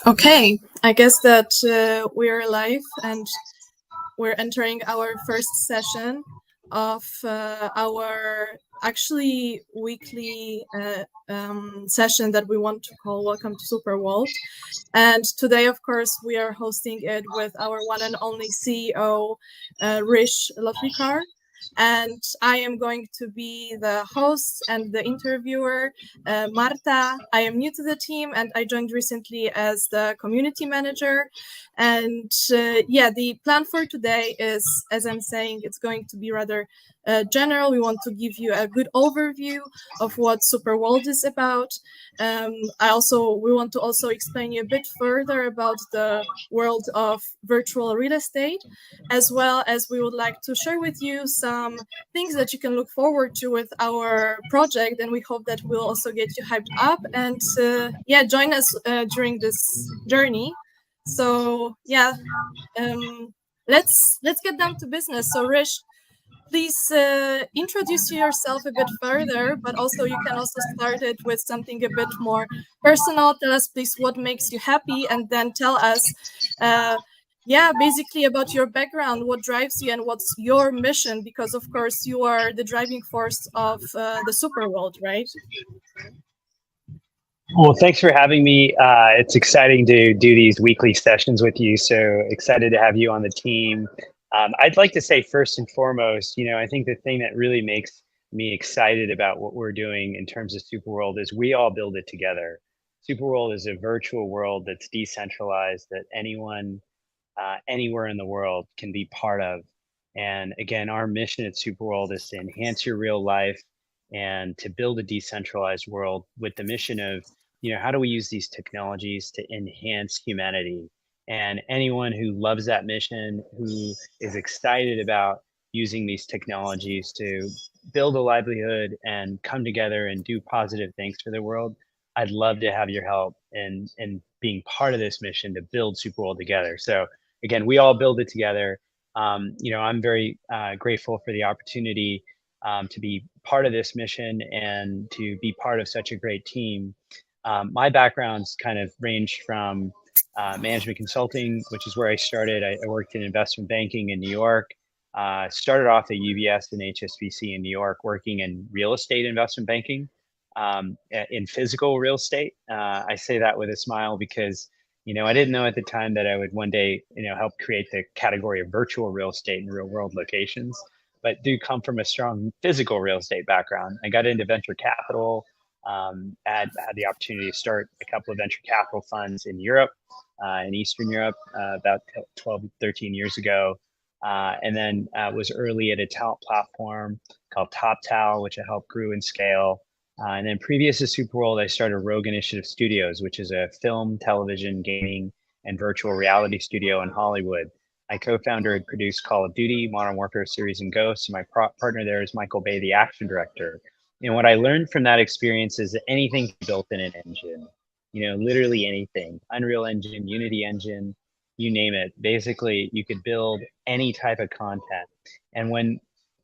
Okay, I guess that we're live and we're entering our first session of our actually weekly session that we want to call Welcome to SuperWorld. And today, of course, we are hosting it with our one and only CEO, Hrish Lotlikar. And I am going to be the host and the interviewer, Marta. I am new to the team and I joined recently as the community manager. And the plan for today is, as I'm saying, it's going to be rather general. We want to give you a good overview of what SuperWorld is about. We want to also explain you a bit further about the world of virtual real estate, as well as we would like to share with you some things that you can look forward to with our project. And we hope that we'll also get you hyped up and join us during this journey. So let's get down to business. So Hrish, please introduce yourself a bit further, but also you can also start it with something a bit more personal. Tell us please what makes you happy, and then tell us basically about your background, what drives you and what's your mission, because of course you are the driving force of the SuperWorld, right? Well, thanks for having me. It's exciting to do these weekly sessions with you. So excited to have you on the team. I'd like to say first and foremost, I think the thing that really makes me excited about what we're doing in terms of SuperWorld is we all build it together. SuperWorld is a virtual world that's decentralized, that anyone, anywhere in the world can be part of. And again, our mission at SuperWorld is to enhance your real life and to build a decentralized world with the mission of, how do we use these technologies to enhance humanity? And anyone who loves that mission, who is excited about using these technologies to build a livelihood and come together and do positive things for the world, I'd love to have your help in being part of this mission to build SuperWorld together. So again, we all build it together. I'm very grateful for the opportunity to be part of this mission and to be part of such a great team. My background's kind of ranged from management consulting, which is where I started. I worked in investment banking in New York. Started off at UBS and HSBC in New York, working in real estate investment banking, in physical real estate. I say that with a smile because, I didn't know at the time that I would one day, help create the category of virtual real estate in real world locations, but do come from a strong physical real estate background. I got into venture capital, had the opportunity to start a couple of venture capital funds in Europe, in Eastern Europe, about 12, 13 years ago. And then was early at a talent platform called TopTal, which I helped grew and scale. And then previous to SuperWorld, I started Rogue Initiative Studios, which is a film, television, gaming, and virtual reality studio in Hollywood. I co-founder and produced Call of Duty, Modern Warfare series, and Ghosts. And my partner there is Michael Bay, the action director. And what I learned from that experience is that anything built in an engine, literally anything, Unreal Engine, Unity Engine, you name it. Basically, you could build any type of content. And when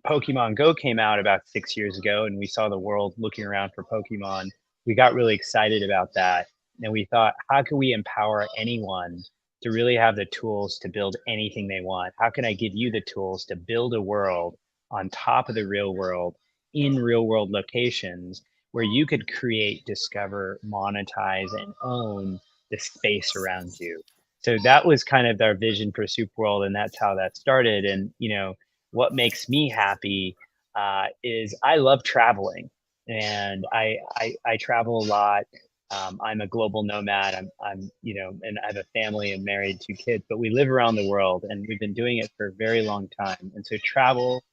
Pokemon Go came out about 6 years ago, and we saw the world looking around for Pokemon, we got really excited about that. And we thought, how can we empower anyone to really have the tools to build anything they want? How can I give you the tools to build a world on top of the real world in real world locations where you could create, discover, monetize, and own the space around you? So that was kind of our vision for SuperWorld, and that's how that started. And, what makes me happy is I love traveling, and I travel a lot. I'm a global nomad. I'm and I have a family and married, 2 kids, but we live around the world, and we've been doing it for a very long time. And so travel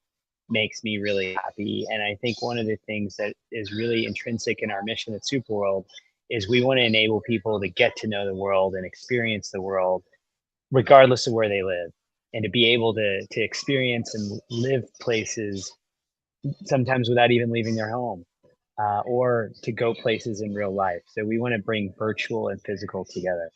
makes me really happy. And I think one of the things that is really intrinsic in our mission at SuperWorld is we want to enable people to get to know the world and experience the world regardless of where they live, and to be able to experience and live places sometimes without even leaving their home, or to go places in real life. So we want to bring virtual and physical together.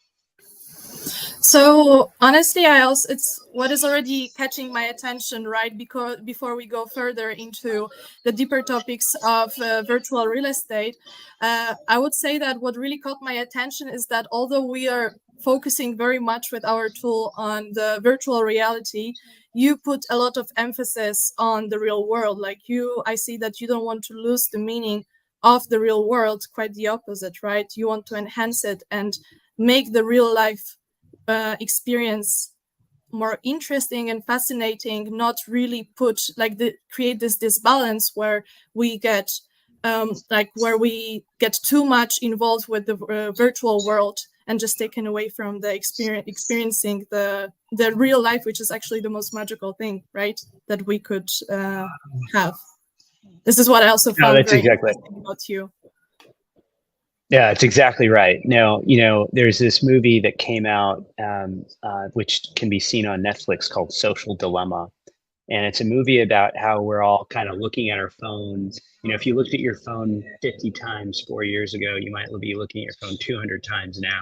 So honestly, it's what is already catching my attention, right? Because before we go further into the deeper topics of virtual real estate, I would say that what really caught my attention is that although we are focusing very much with our tool on the virtual reality, you put a lot of emphasis on the real world. Like I see that you don't want to lose the meaning of the real world. Quite the opposite, right? You want to enhance it and make the real life experience more interesting and fascinating, not really put like create this balance where we get where we get too much involved with the virtual world and just taken away from the experiencing the real life, which is actually the most magical thing, right, that we could have. This is what I also No, found that's very exactly. interesting about you. Yeah, it's exactly right. Now, there's this movie that came out, which can be seen on Netflix called Social Dilemma. And it's a movie about how we're all kind of looking at our phones. If you looked at your phone 50 times 4 years ago, you might be looking at your phone 200 times now.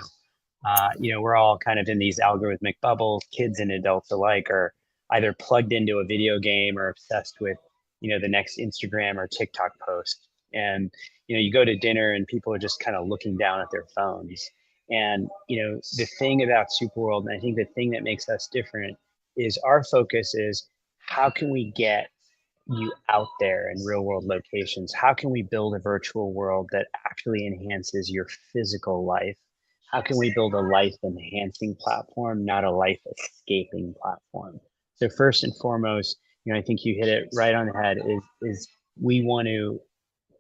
We're all kind of in these algorithmic bubbles. Kids and adults alike are either plugged into a video game or obsessed with, the next Instagram or TikTok post. And, you go to dinner and people are just kind of looking down at their phones. And, the thing about Superworld, and I think the thing that makes us different is our focus is how can we get you out there in real world locations? How can we build a virtual world that actually enhances your physical life? How can we build a life enhancing platform, not a life escaping platform? So first and foremost, I think you hit it right on the head is we want to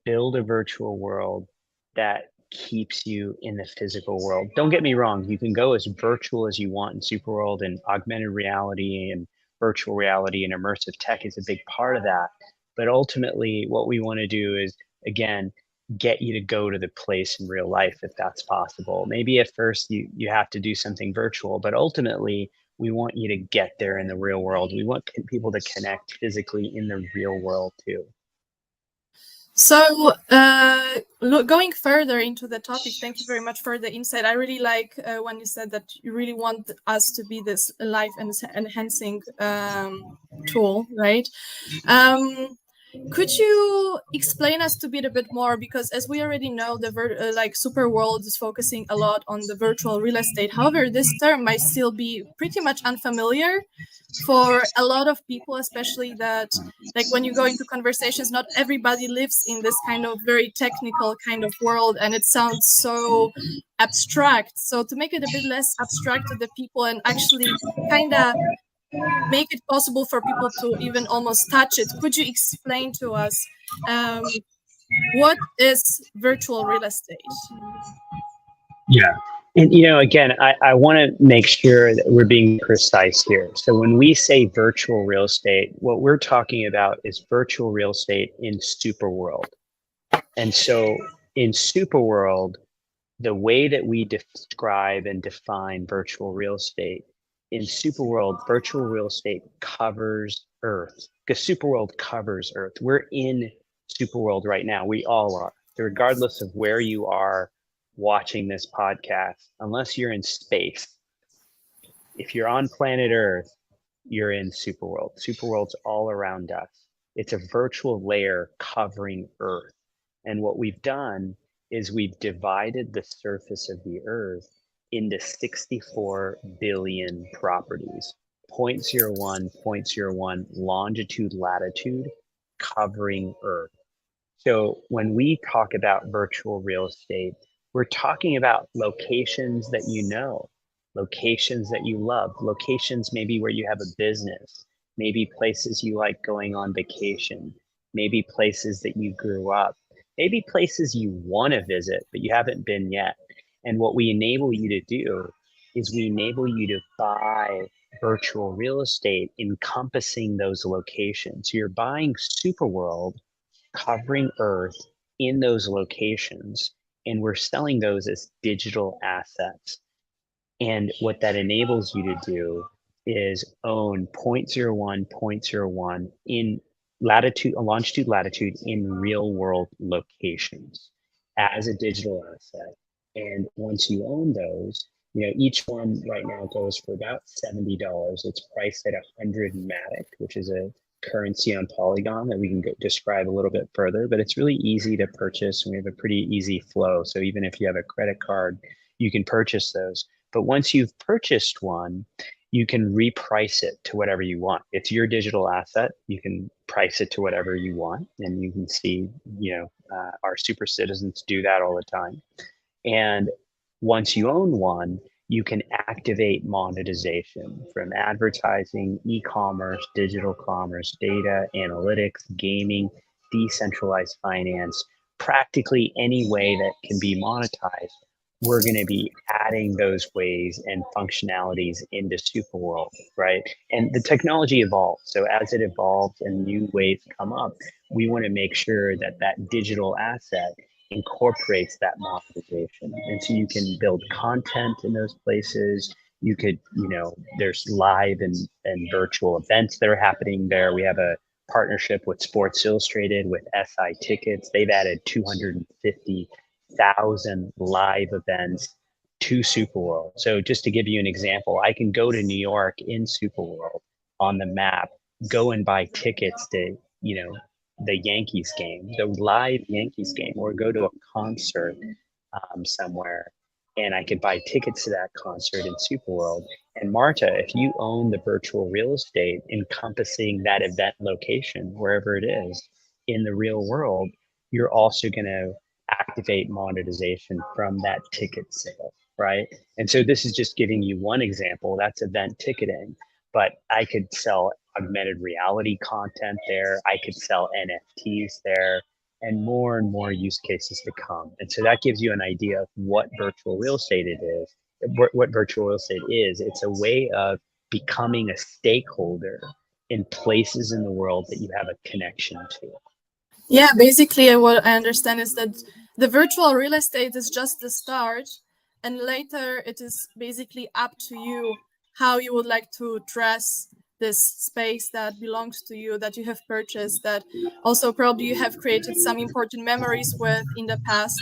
build a virtual world that keeps you in the physical world. Don't get me wrong, you can go as virtual as you want in Superworld, and augmented reality and virtual reality and immersive tech is a big part of that. But ultimately, what we want to do is, again, get you to go to the place in real life if that's possible. Maybe at first you have to do something virtual, but ultimately, we want you to get there in the real world. We want people to connect physically in the real world too. So, going further into the topic, thank you very much for the insight. I really like when you said that you really want us to be this life enhancing tool, right? Could you explain us to bit a bit more? Because as we already know, the Superworld is focusing a lot on the virtual real estate. However, this term might still be pretty much unfamiliar for a lot of people, especially that like when you go into conversations, not everybody lives in this kind of very technical kind of world, and it sounds so abstract. So to make it a bit less abstract to the people and actually kind of make it possible for people to even almost touch it, could you explain to us what is virtual real estate? Yeah. And, again, I want to make sure that we're being precise here. So when we say virtual real estate, what we're talking about is virtual real estate in Superworld. And so in Superworld, the way that we describe and define virtual real estate in Superworld, virtual real estate covers Earth because Superworld covers Earth. We're in Superworld right now. We all are. So regardless of where you are watching this podcast, unless you're in space, if you're on planet Earth, you're in Superworld. Superworld's all around us. It's a virtual layer covering Earth. And what we've done is we've divided the surface of the Earth into 64 billion properties, 0.01, 0.01 longitude, latitude, covering Earth. So when we talk about virtual real estate, we're talking about locations that locations that you love, locations maybe where you have a business, maybe places you like going on vacation, maybe places that you grew up, maybe places you want to visit, but you haven't been yet. And what we enable you to do is we enable you to buy virtual real estate encompassing those locations. So you're buying Superworld covering Earth in those locations, and we're selling those as digital assets. And what that enables you to do is own 0.01, zero 0.01 in latitude, longitude, latitude in real world locations as a digital asset. And once you own those, Each one right now goes for about $70. It's priced at 100 Matic, which is a currency on Polygon that we can describe a little bit further, but it's really easy to purchase, and we have a pretty easy flow. So even if you have a credit card, you can purchase those. But once you've purchased one, you can reprice it to whatever you want. It's your digital asset. You can price it to whatever you want, and you can see, our super citizens do that all the time. And once you own one, you can activate monetization from advertising, e-commerce, digital commerce, data, analytics, gaming, decentralized finance, practically any way that can be monetized. We're going to be adding those ways and functionalities into SuperWorld, right? And the technology evolves. So as it evolves and new ways come up, we want to make sure that that digital asset incorporates that monetization. And so you can build content in those places. You could, there's live and virtual events that are happening there. We have a partnership with Sports Illustrated with SI Tickets. They've added 250,000 live events to SuperWorld. So just to give you an example, I can go to New York in SuperWorld on the map, go and buy tickets to, the Yankees game, the live Yankees game, or go to a concert somewhere, and I could buy tickets to that concert in SuperWorld. And Marta, if you own the virtual real estate encompassing that event location, wherever it is in the real world, you're also going to activate monetization from that ticket sale, right? And so this is just giving you one example. That's event ticketing, but I could sell augmented reality content there. I could sell NFTs there, and more use cases to come. And so that gives you an idea of what virtual real estate it is, what virtual real estate is. It's a way of becoming a stakeholder in places in the world that you have a connection to. Yeah, basically what I understand is that the virtual real estate is just the start, and later it is basically up to you how you would like to dress this space that belongs to you, that you have purchased, that also probably you have created some important memories with in the past.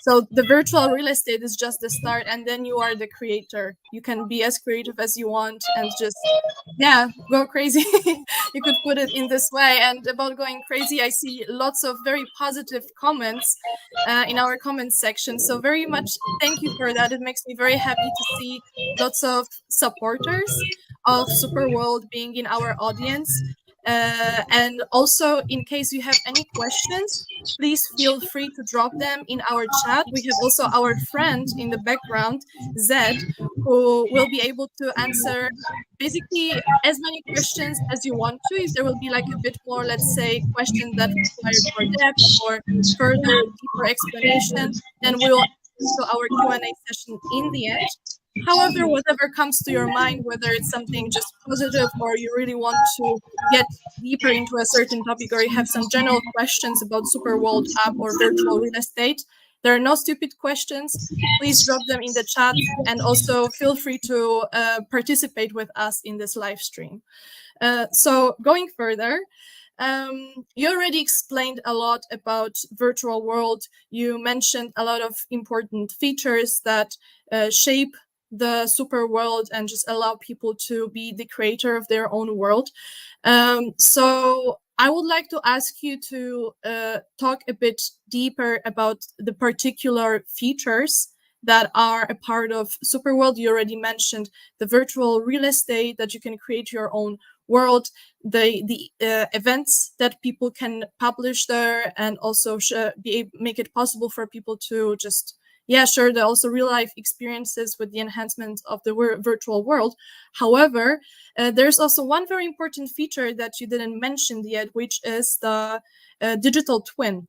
So the virtual real estate is just the start, and then you are the creator. You can be as creative as you want and just, go crazy. You could put it in this way. And about going crazy, I see lots of very positive comments in our comments section. So very much thank you for that. It makes me very happy to see lots of supporters of SuperWorld being in our audience. And also, in case you have any questions, please feel free to drop them in our chat. We have also our friend in the background, Zed, who will be able to answer basically as many questions as you want to. If there will be like a bit more, let's say, questions that require more depth or further deeper explanation, then we'll do our Q&A session in the end. However, whatever comes to your mind, whether it's something just positive or you really want to get deeper into a certain topic, or you have some general questions about SuperWorld app or virtual real estate, there are no stupid questions. Please drop them in the chat, and also feel free to participate with us in this live stream. So going further, you already explained a lot about virtual world. You mentioned a lot of important features that shape the super world and just allow people to be the creator of their own world. So I would like to ask you to talk a bit deeper about the particular features that are a part of SuperWorld. You already mentioned the virtual real estate, that you can create your own world, the events that people can publish there, and also make it possible for people to just share the also real life experiences with the enhancement of the virtual world. However, there's also one very important feature that you didn't mention yet, which is the digital twin.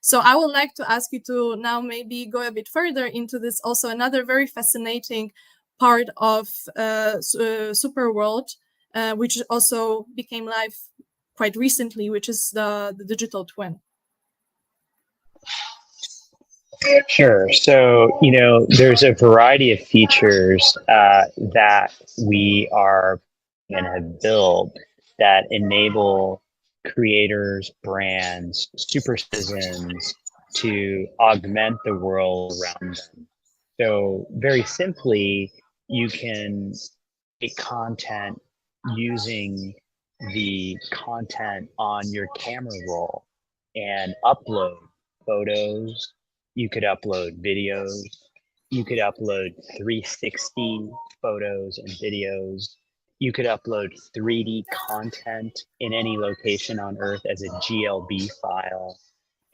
So I would like to ask you to now maybe go a bit further into this, also another very fascinating part of SuperWorld, which also became live quite recently, which is the digital twin. Sure. So, there's a variety of features that we are and have built that enable creators, brands, super citizens to augment the world around them. So very simply, you can create content using the content on your camera roll and upload photos. You could upload videos. You could upload 360 photos and videos. You could upload 3D content in any location on Earth as a GLB file.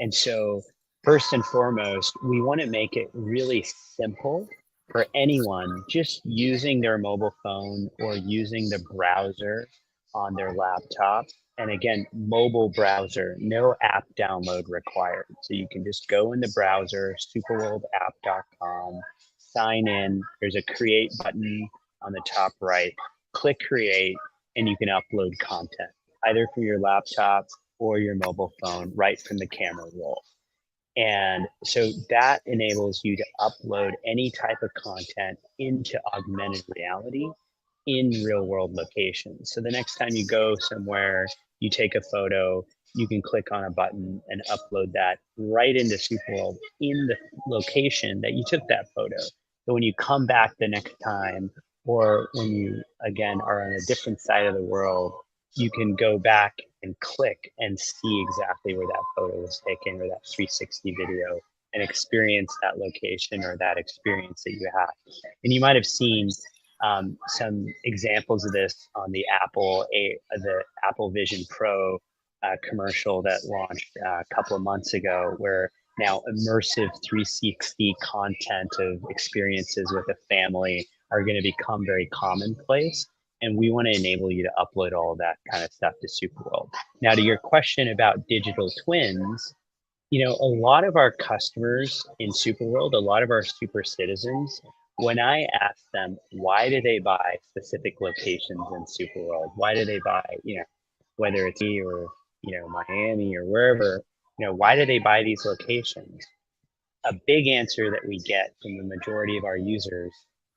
And so, first and foremost, we want to make it really simple for anyone just using their mobile phone or using the browser on their laptop. And again, mobile browser, no app download required. So you can just go in the browser, superworldapp.com, sign in. There's a create button on the top right. Click create, and you can upload content either from your laptop or your mobile phone right from the camera roll. And so that enables you to upload any type of content into augmented reality in real world locations. So the next time you go somewhere, you take a photo, you can click on a button and upload that right into SuperWorld in the location that you took that photo. So when you come back the next time, or when you again are on a different side of the world, you can go back and click and see exactly where that photo was taken or that 360 video and experience that location or that experience that you have. And you might have seen some examples of this on the Apple Vision Pro commercial that launched a couple of months ago, where now immersive 360 content of experiences with a family are going to become very commonplace. And we want to enable you to upload all of that kind of stuff to Superworld. Now, to your question about digital twins, a lot of our customers in Superworld, a lot of our super citizens, when I ask them why do they buy specific locations in Superworld, why do they buy, whether it's me or Miami or wherever, why do they buy these locations? A big answer that we get from the majority of our users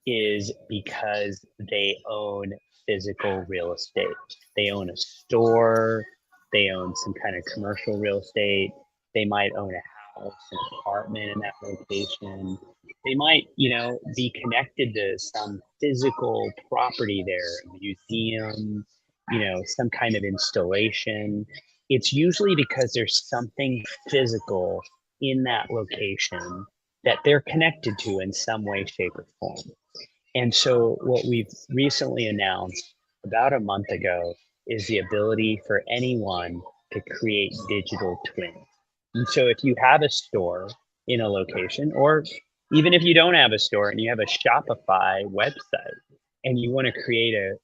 is because they own physical real estate. They own a store, they own some kind of commercial real estate, they might own a house, an apartment in that location. They might, be connected to some physical property there, a museum, some kind of installation. It's usually because there's something physical in that location that they're connected to in some way, shape, or form. And so, what we've recently announced about a month ago is the ability for anyone to create digital twins. And so, if you have a store in a location, or even if you don't have a store and you have a Shopify website and you want to create a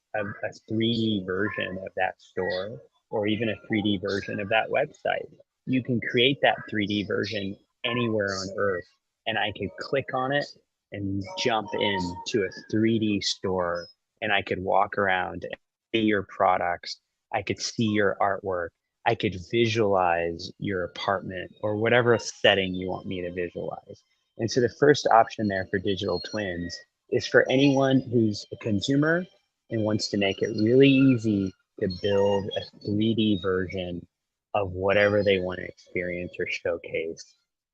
3D version of that store or even a 3D version of that website, you can create that 3D version anywhere on Earth. And I could click on it and jump into a 3D store, and I could walk around and see your products. I could see your artwork. I could visualize your apartment or whatever setting you want me to visualize. And so the first option there for digital twins is for anyone who's a consumer and wants to make it really easy to build a 3D version of whatever they want to experience or showcase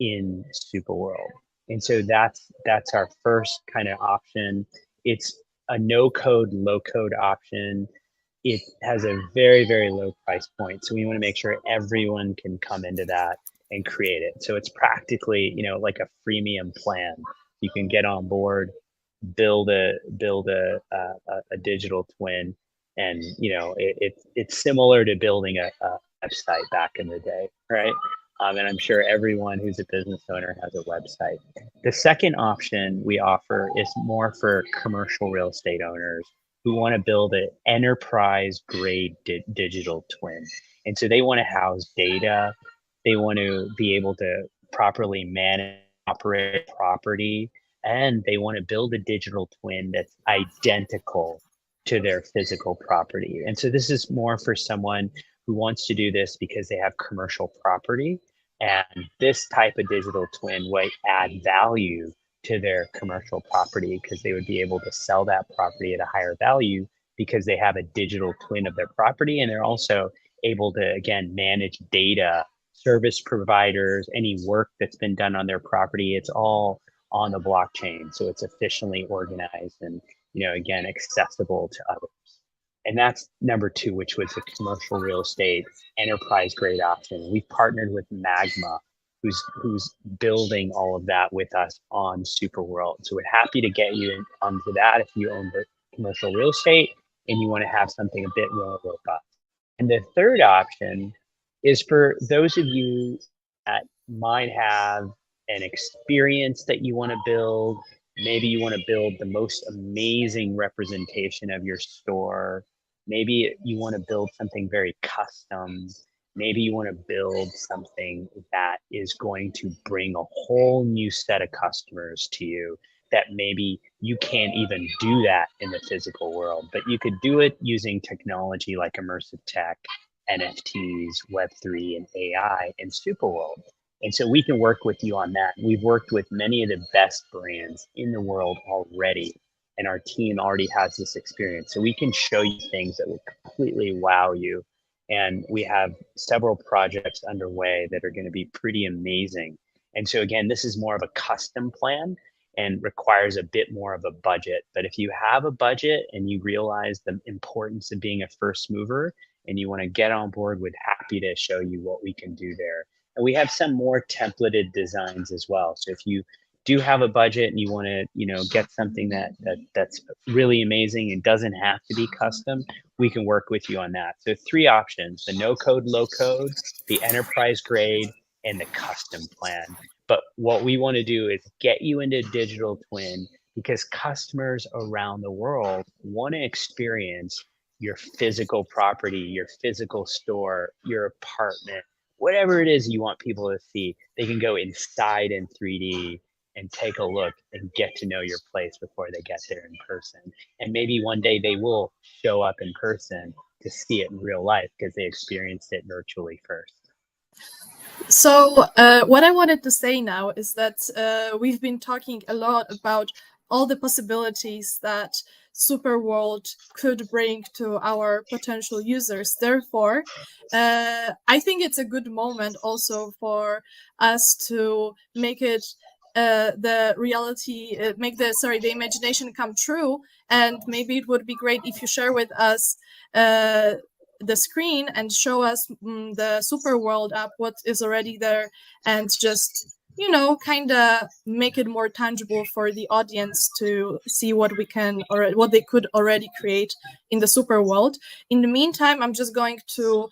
in Superworld. And so that's our first kind of option. It's a no code, low code option. It has a very, very low price point. So we want to make sure everyone can come into that and create it. So it's practically, like a freemium plan. You can get on board, build a digital twin, and it's similar to building a website back in the day, right? And I'm sure everyone who's a business owner has a website. The second option we offer is more for commercial real estate owners who want to build an enterprise grade digital twin. And so they want to house data. They want to be able to properly manage, operate property, and they want to build a digital twin that's identical to their physical property. And so this is more for someone who wants to do this because they have commercial property, and this type of digital twin would add value to their commercial property because they would be able to sell that property at a higher value because they have a digital twin of their property, and they're also able to, again, manage data, service providers, any work that's been done on their property. It's all on the blockchain. So it's efficiently organized and, again, accessible to others. And that's number two, which was the commercial real estate enterprise grade option. We've partnered with Magma, who's building all of that with us on SuperWorld. So we're happy to get you onto that if you own the commercial real estate and you want to have something a bit more robust. And the third option is for those of you that might have an experience that you want to build. Maybe you want to build the most amazing representation of your store. Maybe you want to build something very custom. Maybe you want to build something that is going to bring a whole new set of customers to you that maybe you can't even do that in the physical world, but you could do it using technology like immersive tech, NFTs, Web3, and AI and SuperWorld. And so we can work with you on that. We've worked with many of the best brands in the world already, and our team already has this experience. So we can show you things that will completely wow you. And we have several projects underway that are going to be pretty amazing. And so again, this is more of a custom plan and requires a bit more of a budget. But if you have a budget and you realize the importance of being a first mover and you want to get on board, we're happy to show you what we can do there. And we have some more templated designs as well. So if you do have a budget and you want to, get something that's really amazing and doesn't have to be custom, we can work with you on that. So three options: the no code, low code, the enterprise grade, and the custom plan. But what we want to do is get you into digital twin because customers around the world want to experience your physical property, your physical store, your apartment, whatever it is you want people to see. They can go inside in 3D and take a look and get to know your place before they get there in person. And maybe one day they will show up in person to see it in real life because they experienced it virtually first. So what I wanted to say now is that we've been talking a lot about all the possibilities that SuperWorld could bring to our potential users. Therefore, I think it's a good moment also for us to make it the reality, the imagination come true. And maybe it would be great if you share with us the screen and show us the SuperWorld app, what is already there, and just kind of make it more tangible for the audience to see what we can or what they could already create in the SuperWorld. In the meantime, I'm just going to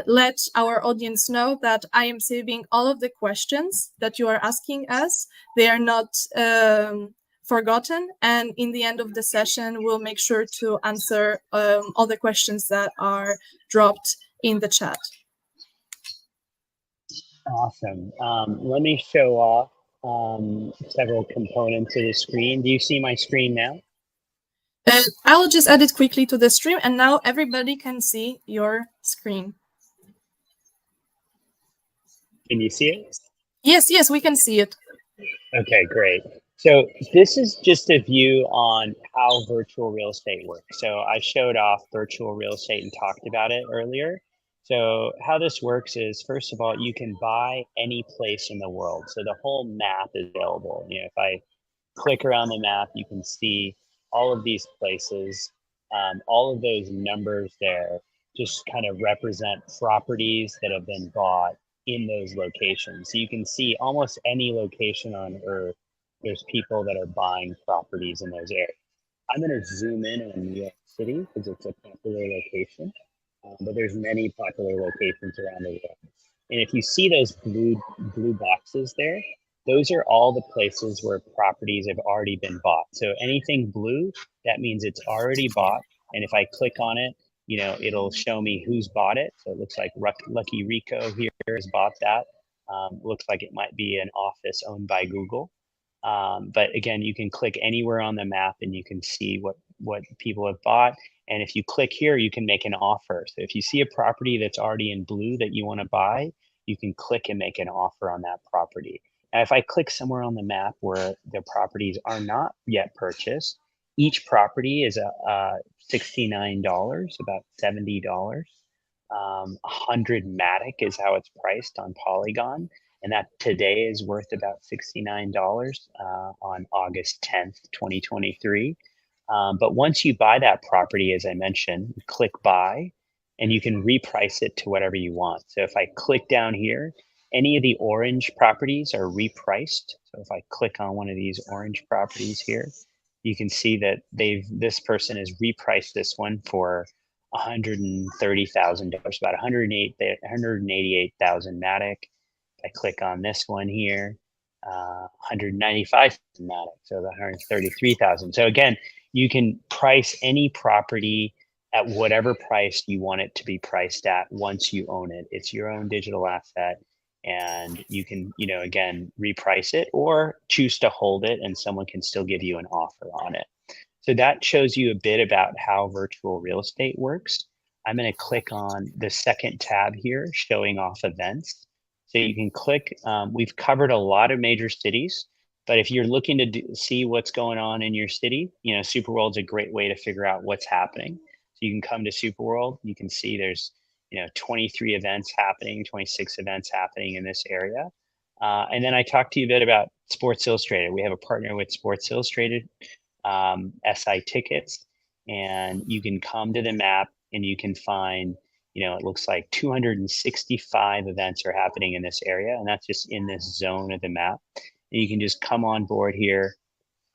let our audience know that I am saving all of the questions that you are asking us. They are not forgotten, and in the end of the session we'll make sure to answer all the questions that are dropped in the chat. Awesome. Let me show off several components of the screen. Do you see my screen now? I'll just add it quickly to the stream, and now everybody can see your screen. Can you see it? Yes, we can see it. Okay, great. So this is just a view on how virtual real estate works. So I showed off virtual real estate and talked about it earlier. So how this works is, first of all, you can buy any place in the world. So the whole map is available. If I click around the map, you can see all of these places. All of those numbers there just kind of represent properties that have been bought in those locations. So you can see almost any location on Earth, there's people that are buying properties in those areas. I'm going to zoom in on New York City because it's a popular location, but there's many popular locations around the world. And if you see those blue boxes there, those are all the places where properties have already been bought. So anything blue, that means it's already bought. And if I click on it, it'll show me who's bought it. So it looks like Lucky Rico here has bought that. Looks like it might be an office owned by Google. But again, you can click anywhere on the map and you can see what people have bought. And if you click here, you can make an offer. So if you see a property that's already in blue that you want to buy, you can click and make an offer on that property. And if I click somewhere on the map where the properties are not yet purchased, each property is $69, about $70. 100 Matic is how it's priced on Polygon. and that today is worth about $69 on August 10th, 2023. But once you buy that property, as I mentioned, click buy, and you can reprice it to whatever you want. So if I click down here, any of the orange properties are repriced. So if I click on one of these orange properties here, you can see that this person has repriced this one for $130,000, about 188,000 Matic. I click on this one here, 195,000 Matic, so the 133,000. So again, you can price any property at whatever price you want it to be priced at once you own it. It's your own digital asset, and you can, again, reprice it or choose to hold it, and someone can still give you an offer on it. So that shows you a bit about how virtual real estate works. I'm going to click on the second tab here, showing off events. So you can click, we've covered a lot of major cities, but if you're looking to see what's going on in your city, SuperWorld's a great way to figure out what's happening. So you can come to SuperWorld, you can see there's 23 events happening, 26 events happening in this area. And then I talked to you a bit about Sports Illustrated. We have a partner with Sports Illustrated, SI tickets, and you can come to the map and you can find, it looks like 265 events are happening in this area, and that's just in this zone of the map. And you can just come on board here,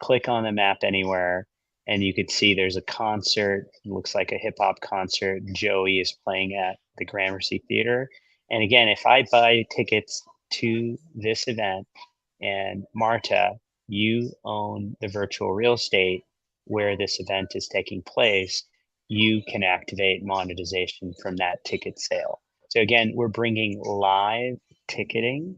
click on the map anywhere, and you could see there's a concert. It looks like a hip hop concert. Joey is playing at the Gramercy Theater. And again, if I buy tickets to this event, and Marta, you own the virtual real estate where this event is taking place, you can activate monetization from that ticket sale. So again, we're bringing live ticketing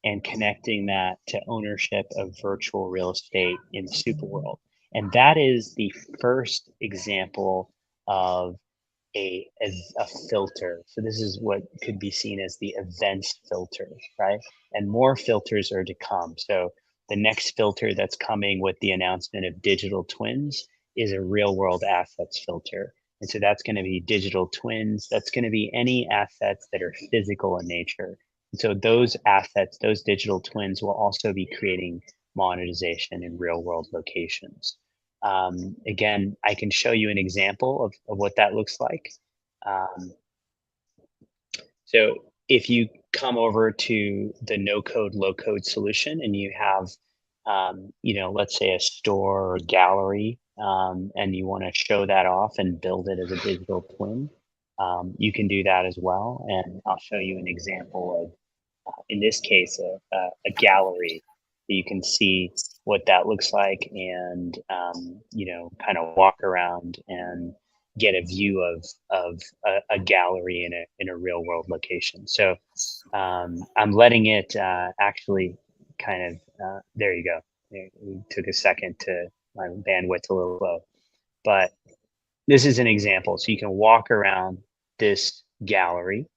and connecting that to ownership of virtual real estate in SuperWorld. And that is the first example of a filter. So this is what could be seen as the events filter, right? And more filters are to come. So the next filter that's coming with the announcement of digital twins is a real world assets filter. And so that's going to be digital twins. That's going to be any assets that are physical in nature. And so those assets, those digital twins, will also be creating monetization in real world locations. Again, I can show you an example of what that looks like. So if you come over to the no code, low code solution, and you have, let's say a store or gallery, and you want to show that off and build it as a digital twin, you can do that as well. And I'll show you an example of, in this case, a gallery. You can see what that looks like, and kind of walk around and get a view of a gallery in a real world location. So I'm letting it actually kind of there you go. It took a second to my bandwidth's a little low, but this is an example. So you can walk around this gallery,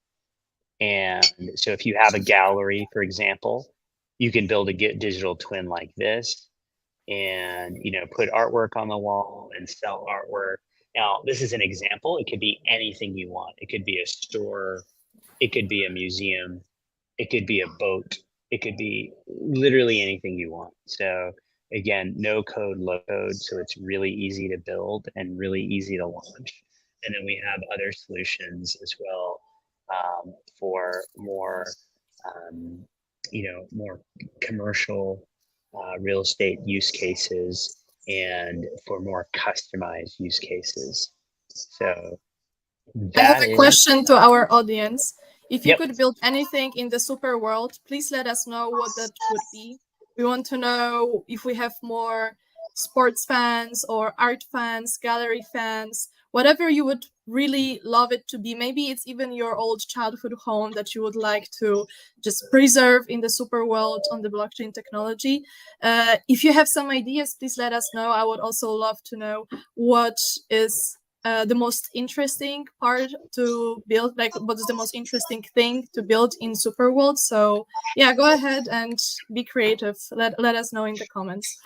and so if you have a gallery, for example, you can build a digital twin like this, and put artwork on the wall and sell artwork. Now, this is an example. It could be anything you want. It could be a store, it could be a museum, it could be a boat, it could be literally anything you want. So again, no code, low code, so it's really easy to build and really easy to launch. And then we have other solutions as well, for more more commercial real estate use cases, and for more customized use cases. So I have that a is, question to our audience. If you yep. could build anything in the super world, please let us know what that would be. We want to know if we have more sports fans or art fans, gallery fans, whatever you would really love it to be. Maybe it's even your old childhood home that you would like to just preserve in the super world on the blockchain technology. If you have some ideas, please let us know. I would also love to know what is the most interesting part to build, like what is the most interesting thing to build in SuperWorld. So yeah, go ahead and be creative. Let us know in the comments.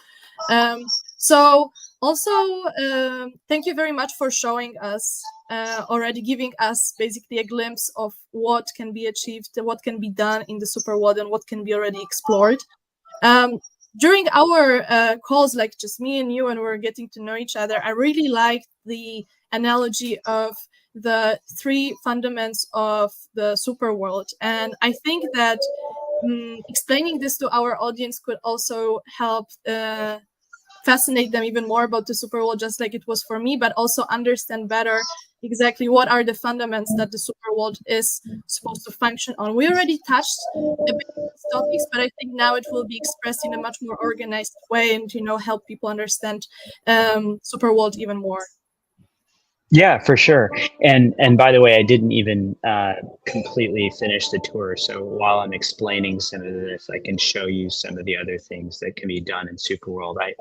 So also, thank you very much for showing us already giving us basically a glimpse of what can be achieved, what can be done in the SuperWorld, and what can be already explored. During our calls, like just me and you, and we're getting to know each other, I really liked the analogy of the three fundaments of the SuperWorld. And I think that explaining this to our audience could also help fascinate them even more about the SuperWorld, just like it was for me, but also understand better exactly what are the fundaments that the SuperWorld is supposed to function on. We already touched a bit on these topics, but I think now it will be expressed in a much more organized way and, help people understand SuperWorld even more. Yeah, for sure. And by the way, I didn't even completely finish the tour. So while I'm explaining some of this, I can show you some of the other things that can be done in SuperWorld. I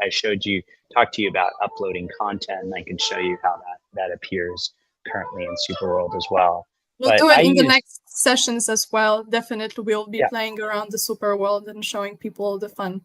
talked to you about uploading content, and I can show you how that appears currently in SuperWorld as well. We'll But do it I in the use, next sessions as well. Definitely, we'll be yeah, playing around the SuperWorld and showing people the fun.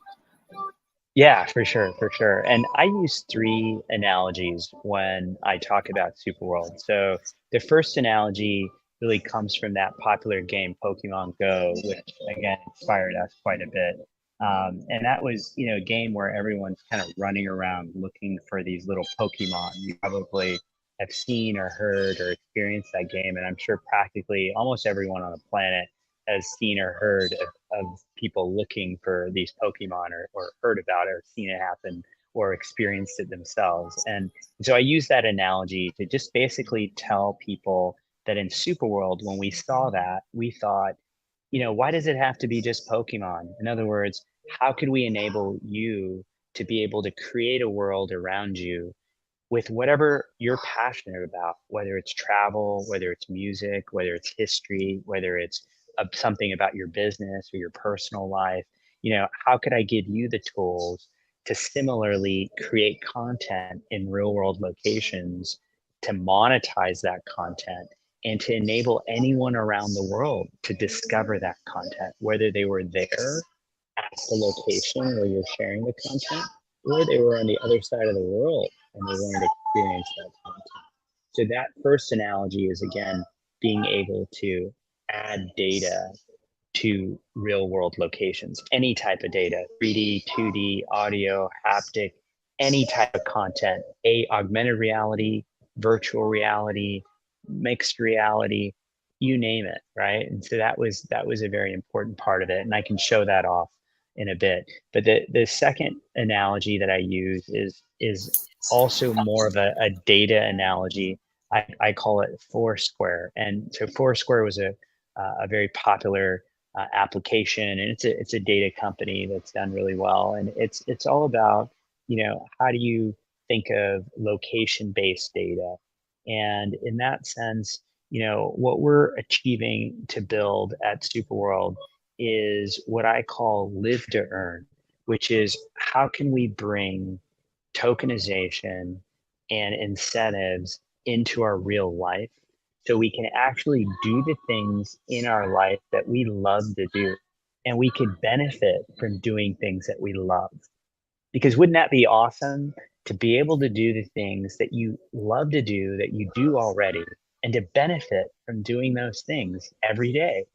yeah, for sure, for sure. And I use three analogies when I talk about Superworld. So the first analogy really comes from that popular game, Pokemon Go, which again inspired us quite a bit. And that was, a game where everyone's kind of running around looking for these little Pokemon. You probably have seen or heard or experienced that game, and I'm sure practically almost everyone on the planet has seen or heard of people looking for these Pokemon, or heard about it or seen it happen or experienced it themselves. And so I use that analogy to just basically tell people that in Superworld, when we saw that, we thought, why does it have to be just Pokemon? In other words, how could we enable you to be able to create a world around you with whatever you're passionate about, whether it's travel, whether it's music, whether it's history, whether it's something about your business or your personal life. How could I give you the tools to similarly create content in real world locations, to monetize that content, and to enable anyone around the world to discover that content, whether they were there at the location where you're sharing the content, or they were on the other side of the world and they wanted to experience that content. So that first analogy is, again, being able to add data to real world locations, any type of data, 3D, 2D, audio, haptic, any type of content, augmented reality, virtual reality, mixed reality, you name it, right? And so that was a very important part of it, and I can show that off in a bit. But the second analogy that I use is also more of a data analogy. I call it Foursquare, and so Foursquare was a very popular application, and it's a data company that's done really well, and it's all about, how do you think of location based data. And in that sense, what we're achieving to build at Superworld is what I call live to earn, which is how can we bring tokenization and incentives into our real life, so we can actually do the things in our life that we love to do, and we could benefit from doing things that we love. Because wouldn't that be awesome to be able to do the things that you love to do, that you do already, and to benefit from doing those things every day?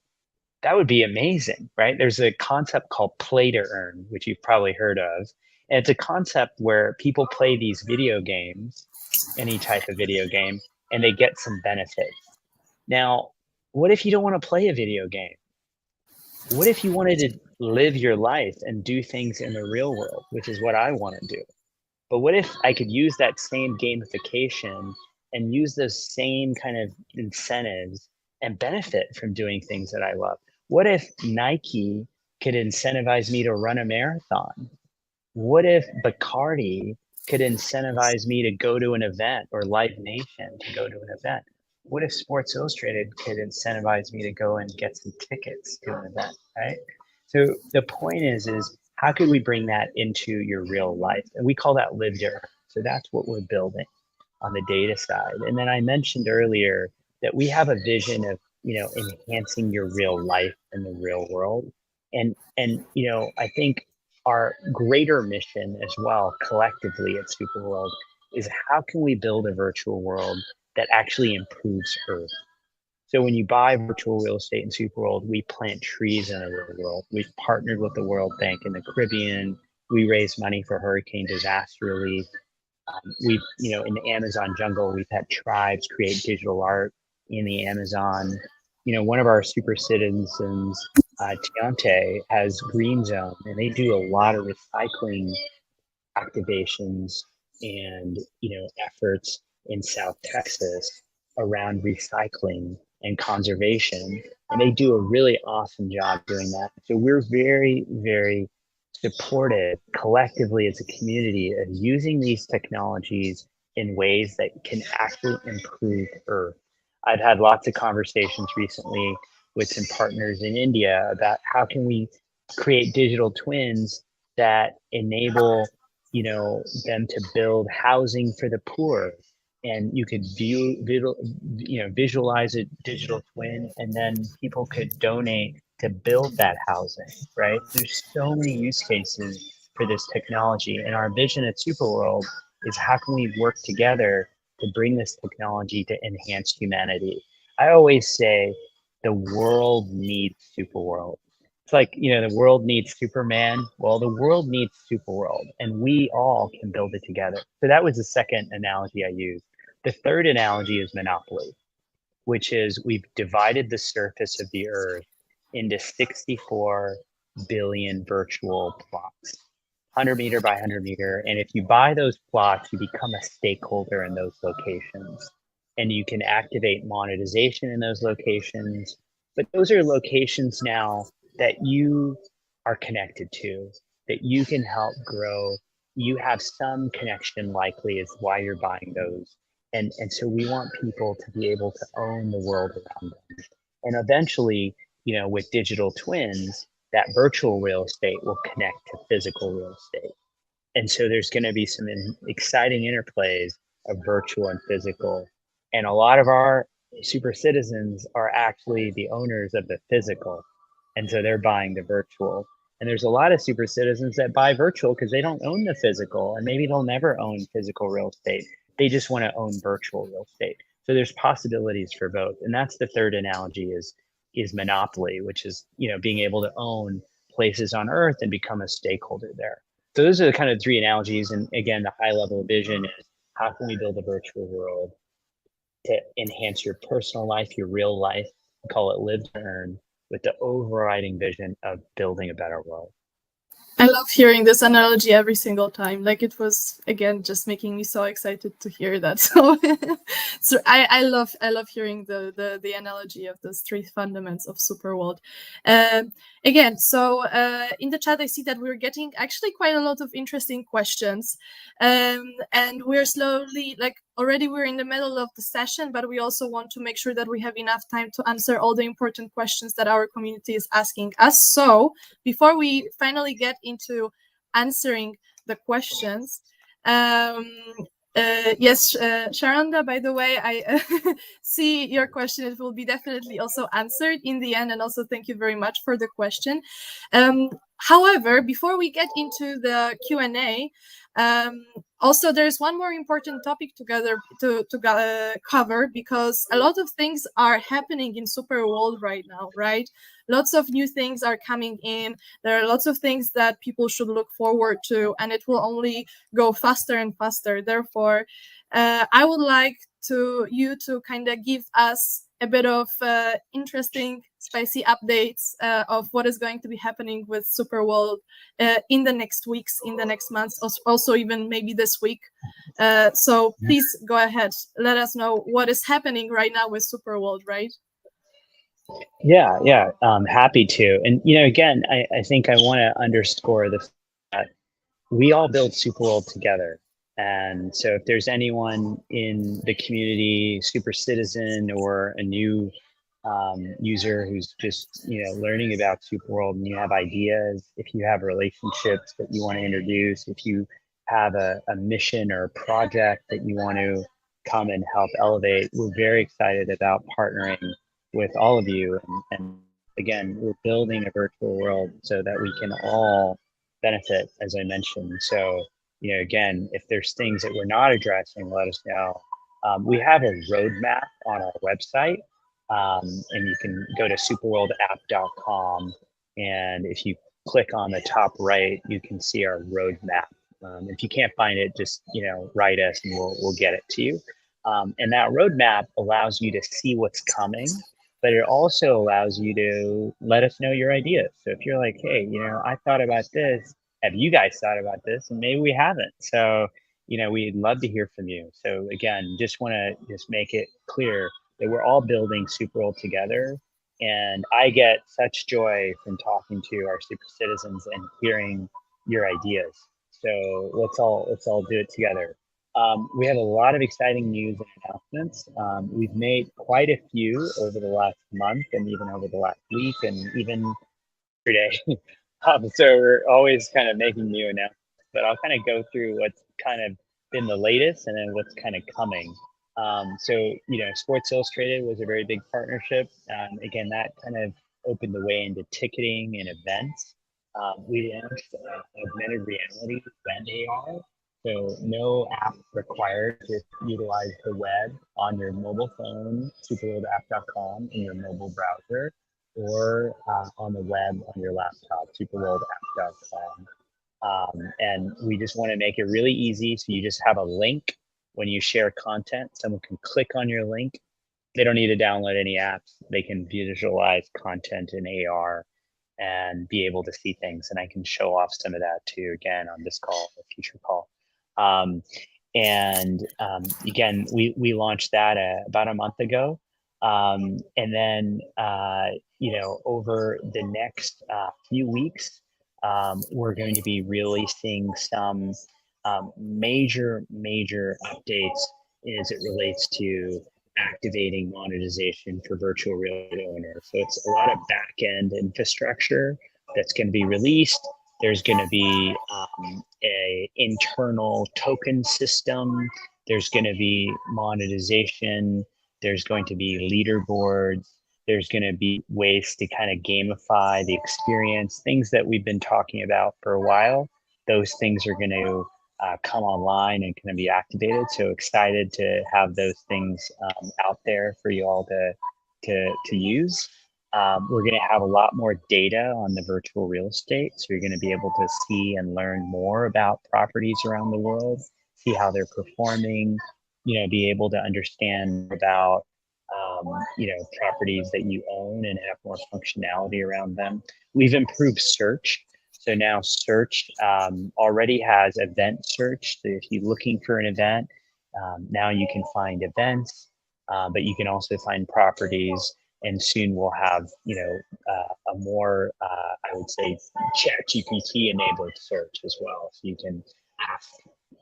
That would be amazing, right? There's a concept called play to earn, which you've probably heard of. And it's a concept where people play these video games, any type of video game, and they get some benefits. Now, what if you don't want to play a video game? What if you wanted to live your life and do things in the real world, which is what I want to do? But what if I could use that same gamification and use those same kind of incentives and benefit from doing things that I love? What if Nike could incentivize me to run a marathon? What if Bacardi could incentivize me to go to an event, or Live Nation to go to an event? What if Sports Illustrated could incentivize me to go and get some tickets to an event, right? So the point is how could we bring that into your real life? And we call that live to earn. So that's what we're building on the data side. And then I mentioned earlier that we have a vision of, enhancing your real life in the real world. And I think our greater mission as well, collectively at Superworld, is how can we build a virtual world that actually improves Earth. So when you buy virtual real estate in SuperWorld, we plant trees in the real world. We've partnered with the World Bank in the Caribbean. We raise money for hurricane disaster relief. We've, in the Amazon jungle, we've had tribes create digital art in the Amazon. One of our super citizens, Tiante, has Green Zone, and they do a lot of recycling activations and efforts in South Texas around recycling and conservation, and they do a really awesome job doing that. So we're very, very supportive collectively as a community of using these technologies in ways that can actually improve Earth. I've had lots of conversations recently with some partners in India about how can we create digital twins that enable them to build housing for the poor, and you could visualize a digital twin, and then people could donate to build that housing, right? There's so many use cases for this technology, and our vision at Superworld is how can we work together to bring this technology to enhance humanity. I always say the world needs Superworld. It's like, the world needs Superman. Well, the world needs Superworld, and we all can build it together. So that was the second analogy I used. The third analogy is monopoly, which is we've divided the surface of the earth into 64 billion virtual plots, 100 meter by 100 meter. And if you buy those plots, you become a stakeholder in those locations, and you can activate monetization in those locations. But those are locations now that you are connected to, that you can help grow. You have some connection, likely, is why you're buying those. And so we want people to be able to own the world around them. And eventually, with digital twins, that virtual real estate will connect to physical real estate. And so there's going to be some exciting interplays of virtual and physical. And a lot of our super citizens are actually the owners of the physical. And so they're buying the virtual. And there's a lot of super citizens that buy virtual because they don't own the physical, and maybe they'll never own physical real estate. They just want to own virtual real estate. So there's possibilities for both. And that's the third analogy is monopoly, which is, being able to own places on Earth and become a stakeholder there. So those are the kind of three analogies. And again, the high level vision is how can we build a virtual world to enhance your personal life, your real life, call it live to earn, with the overriding vision of building a better world. I love hearing this analogy every single time. Like, it was, again, just making me so excited to hear that. So I love hearing the analogy of those three fundamentals of Superworld. Again, so in the chat I see that we're getting actually quite a lot of interesting questions, and we're slowly, like, already we're in the middle of the session, but we also want to make sure that we have enough time to answer all the important questions that our community is asking us. So before we finally get into answering the questions, yes, Sharonda, by the way, I see your question. It will be definitely also answered in the end, and also thank you very much for the question. However, before we get into the Q&A, also there's one more important topic to cover, because a lot of things are happening in Superworld right now, right? Lots of new things are coming in. There are lots of things that people should look forward to, and it will only go faster and faster. Therefore, I would like you to kind of give us a bit of interesting, spicy updates of what is going to be happening with Superworld in the next weeks, in the next months, also even maybe this week. So please go ahead. Let us know what is happening right now with Superworld, right? Yeah, happy to. And, again, I think I want to underscore the fact that we all build Superworld together. And so if there's anyone in the community, super citizen, or a new user who's just, learning about Superworld, and you have ideas, if you have relationships that you want to introduce, if you have a mission or a project that you want to come and help elevate, we're very excited about partnering with all of you. And again, we're building a virtual world so that we can all benefit, as I mentioned. So, again, if there's things that we're not addressing, let us know. We have a roadmap on our website, and you can go to superworldapp.com. And if you click on the top right, you can see our roadmap. If you can't find it, just write us and we'll get it to you. And that roadmap allows you to see what's coming, but it also allows you to let us know your ideas. So if you're like, hey, I thought about this. Have you guys thought about this? And maybe we haven't. So, we'd love to hear from you. So again, just want to just make it clear that we're all building SuperWorld together. And I get such joy from talking to our super citizens and hearing your ideas. So let's all do it together. We have a lot of exciting news and announcements. We've made quite a few over the last month and even over the last week and even today. So we're always kind of making new announcements, but I'll kind of go through what's kind of been the latest and then what's kind of coming. Sports Illustrated was a very big partnership. Again, that kind of opened the way into ticketing and events. We launched augmented reality web AR. So no app required, just utilize the web on your mobile phone, superworldapp.com in your mobile browser, or on the web on your laptop, superworldapp.com. And we just want to make it really easy. So you just have a link when you share content. Someone can click on your link. They don't need to download any apps. They can visualize content in AR and be able to see things. And I can show off some of that too, again, on this call, or future call. Again, we launched that about a month ago. And then, over the next few weeks, we're going to be releasing some major updates as it relates to activating monetization for virtual reality owners. So it's a lot of back end infrastructure that's going to be released. There's going to be a internal token system. There's going to be monetization. There's going to be leaderboards. There's going to be ways to kind of gamify the experience, things that we've been talking about for a while. Those things are going to come online and going to be activated. So excited to have those things out there for you all to use. We're going to have a lot more data on the virtual real estate. So you're going to be able to see and learn more about properties around the world, see how they're performing, be able to understand about, properties that you own and have more functionality around them. We've improved search. So now search already has event search. So if you're looking for an event, now you can find events, but you can also find properties. And soon we'll have, a more, I would say, ChatGPT enabled search as well. So you can ask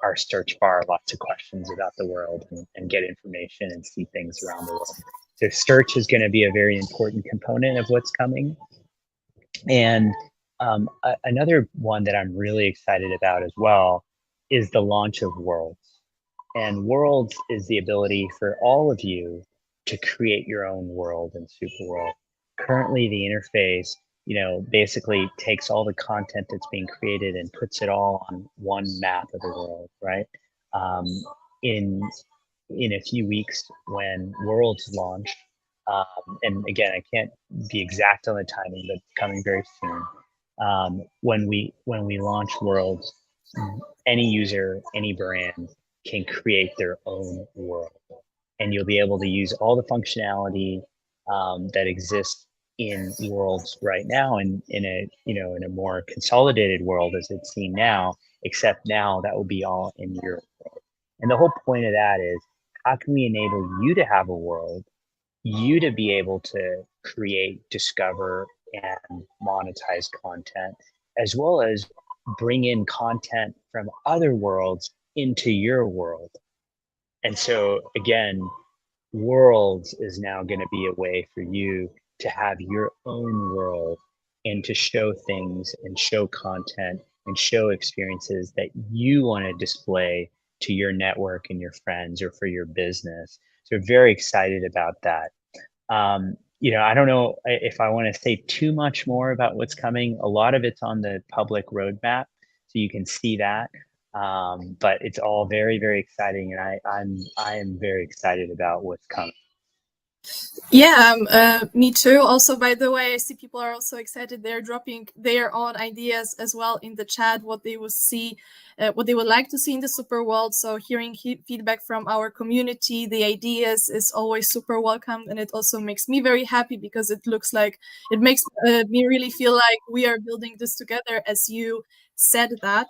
our search bar lots of questions about the world and get information and see things around the world. So search is going to be a very important component of what's coming. And another one that I'm really excited about as well is the launch of Worlds. And Worlds is the ability for all of you to create your own world in SuperWorld. Currently, the interface, basically takes all the content that's being created and puts it all on one map of the world, right? In a few weeks, when Worlds launch, and again, I can't be exact on the timing, but it's coming very soon. When we launch Worlds, any user, any brand can create their own world, and you'll be able to use all the functionality that exists in Worlds right now, and in a more consolidated world as it's seen now. Except now that will be all in your world. And the whole point of that is, how can we enable you to have a world, you to be able to create, discover, and monetize content, as well as bring in content from other worlds into your world. And so again, Worlds is now going to be a way for you to have your own world and to show things and show content and show experiences that you want to display to your network and your friends or for your business. So very excited about that. I don't know if I want to say too much more about what's coming. A lot of it's on the public roadmap, so you can see that. But it's all very, very exciting, and I am very excited about what's coming. Yeah, me too. Also, by the way, I see people are also excited. They're dropping their own ideas as well in the chat, what they would see, what they would like to see in the super world. So hearing feedback from our community, the ideas is always super welcome. And it also makes me very happy because it looks like, it makes me really feel like we are building this together, as you said that.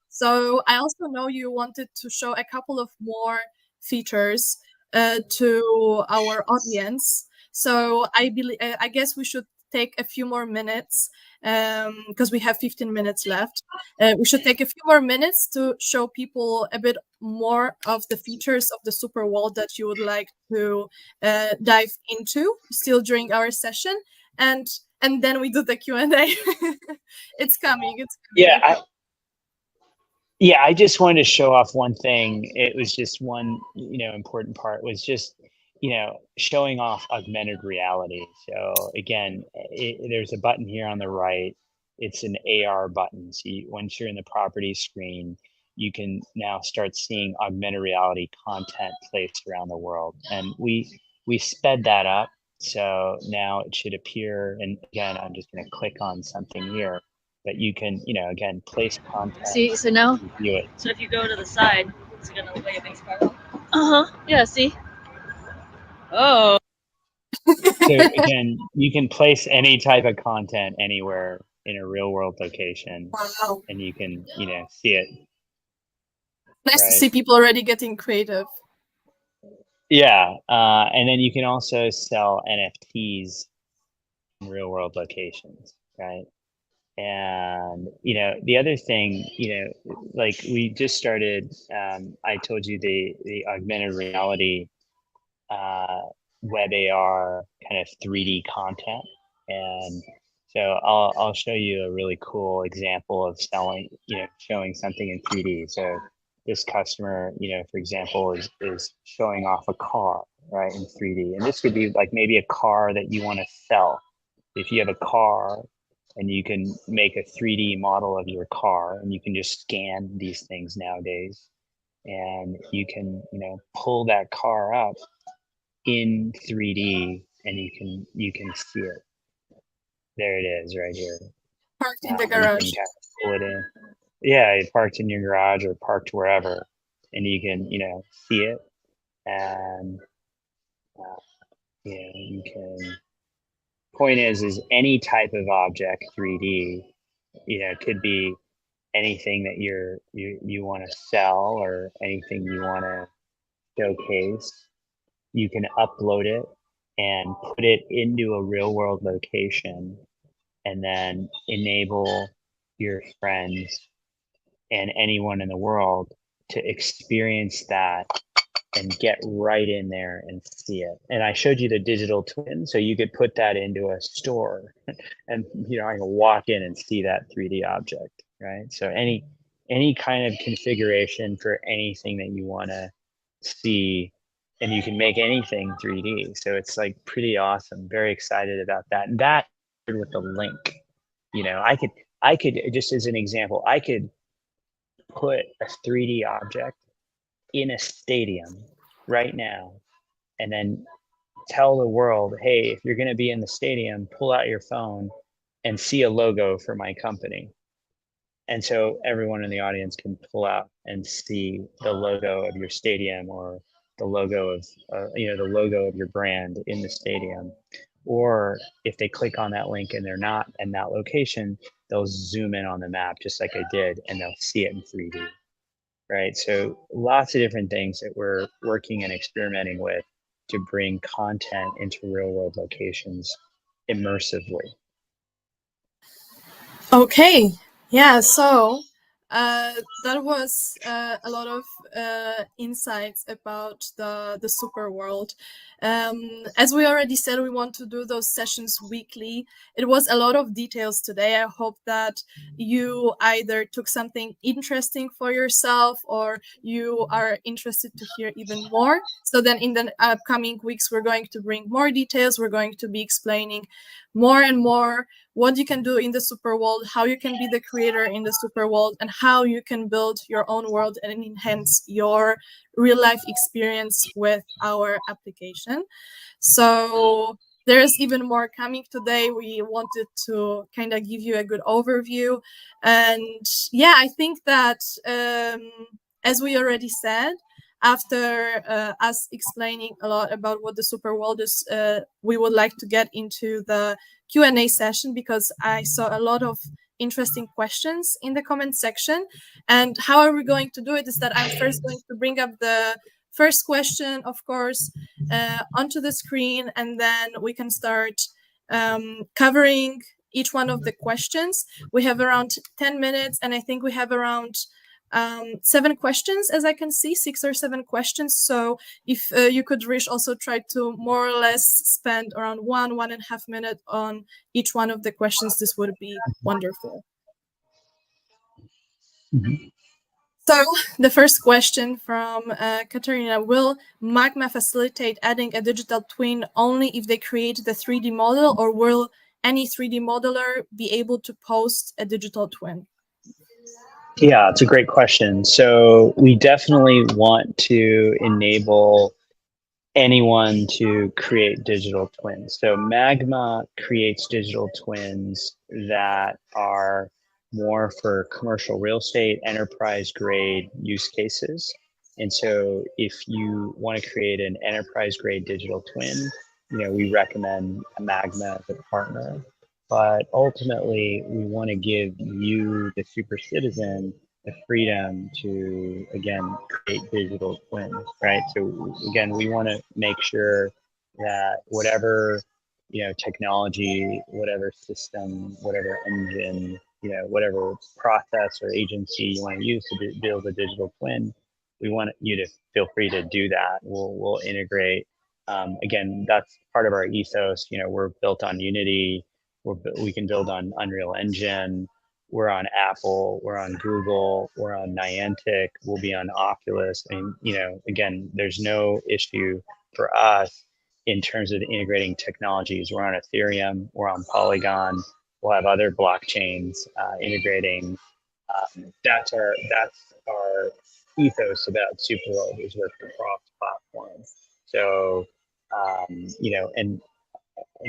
So I also know you wanted to show a couple of more features to our audience. So I guess we should take a few more minutes because we have 15 minutes left. We should take a few more minutes to show people a bit more of the features of the super world that you would like to dive into still during our session, and then we do the Q&A. It's coming. It's coming. Yeah, I just wanted to show off one thing. It was just one, important part was just, showing off augmented reality. So again, there's a button here on the right. It's an AR button. So once you're in the property screen, you can now start seeing augmented reality content placed around the world. And we sped that up. So now it should appear. And again, I'm just going to click on something here. But you can, again, place content. See, so now, View it. so if you go to the side, it's gonna look like a big spiral. Yeah, see? Oh. So again, you can place any type of content anywhere in a real world location. Wow. And you can, see it. Nice to see people already getting creative. Yeah. And then you can also sell NFTs in real world locations, right? And, the other thing, like we just started, I told you the augmented reality web AR kind of 3D content. And so I'll show you a really cool example of selling, showing something in 3D. So this customer, for example, is showing off a car, right, in 3D. And this could be like maybe a car that you want to sell. If you have a car and you can make a 3D model of your car, and you can just scan these things nowadays, and you can, pull that car up in 3D, and you can see it. There it is, right here. Parked in the garage. You can kind of pull it in. Yeah, it parked in your garage or parked wherever, and you can, see it, and you can. Point is any type of object 3D, could be anything that you want to sell or anything you want to showcase. You can upload it and put it into a real world location, and then enable your friends and anyone in the world to experience that and get right in there and see it. And I showed you the digital twin, so you could put that into a store and, I can walk in and see that 3D object, right? So any kind of configuration for anything that you want to see, and you can make anything 3D. So it's like pretty awesome. Very excited about that. And that with the link, I could just as an example, I could put a 3D object in a stadium right now, and then tell the world, hey, if you're going to be in the stadium, pull out your phone and see a logo for my company. And so everyone in the audience can pull out and see the logo of your stadium, or the logo of the logo of your brand in the stadium. Or if they click on that link and they're not in that location, they'll zoom in on the map just like I did, and they'll see it in 3D. Right. So lots of different things that we're working and experimenting with to bring content into real world locations immersively. Okay. Yeah. So that was a lot of insights about the super world. As we already said, we want to do those sessions weekly. It was a lot of details today. I hope that you either took something interesting for yourself, or you are interested to hear even more. So then in the upcoming weeks, we're going to bring more details. We're going to be explaining more and more what you can do in the SuperWorld, how you can be the creator in the SuperWorld, and how you can build your own world and enhance your real life experience with our application. So there's even more coming today. We wanted to kind of give you a good overview. And yeah, I think that as we already said, after us explaining a lot about what the SuperWorld is, we would like to get into the Q&A session, because I saw a lot of interesting questions in the comment section. And how are we going to do it is that I'm first going to bring up the first question, of course, onto the screen, and then we can start covering each one of the questions. We have around 10 minutes, and I think we have around 7 questions, as I can see, 6 or 7 questions. So if you could, Hrish, also try to more or less spend around 1.5 minutes on each one of the questions, this would be wonderful. Mm-hmm. So the first question from Katerina: will Magma facilitate adding a digital twin only if they create the 3D model, or will any 3D modeler be able to post a digital twin? Yeah, it's a great question. So we definitely want to enable anyone to create digital twins. So Magma creates digital twins that are more for commercial real estate, enterprise grade use cases. And so if you want to create an enterprise grade digital twin, we recommend Magma as a partner. But ultimately, we want to give you, the super citizen, the freedom to, again, create digital twins, right? So again, we want to make sure that whatever, technology, whatever system, whatever engine, whatever process or agency you want to use to build a digital twin, we want you to feel free to do that. We'll integrate. Again, that's part of our ethos. We're built on Unity. We can build on Unreal Engine. We're on Apple, we're on Google, we're on Niantic, we'll be on Oculus. And, again, there's no issue for us in terms of integrating technologies. We're on Ethereum, we're on Polygon, we'll have other blockchains integrating. That's our ethos about SuperWorld, is we're cross-platform. So, and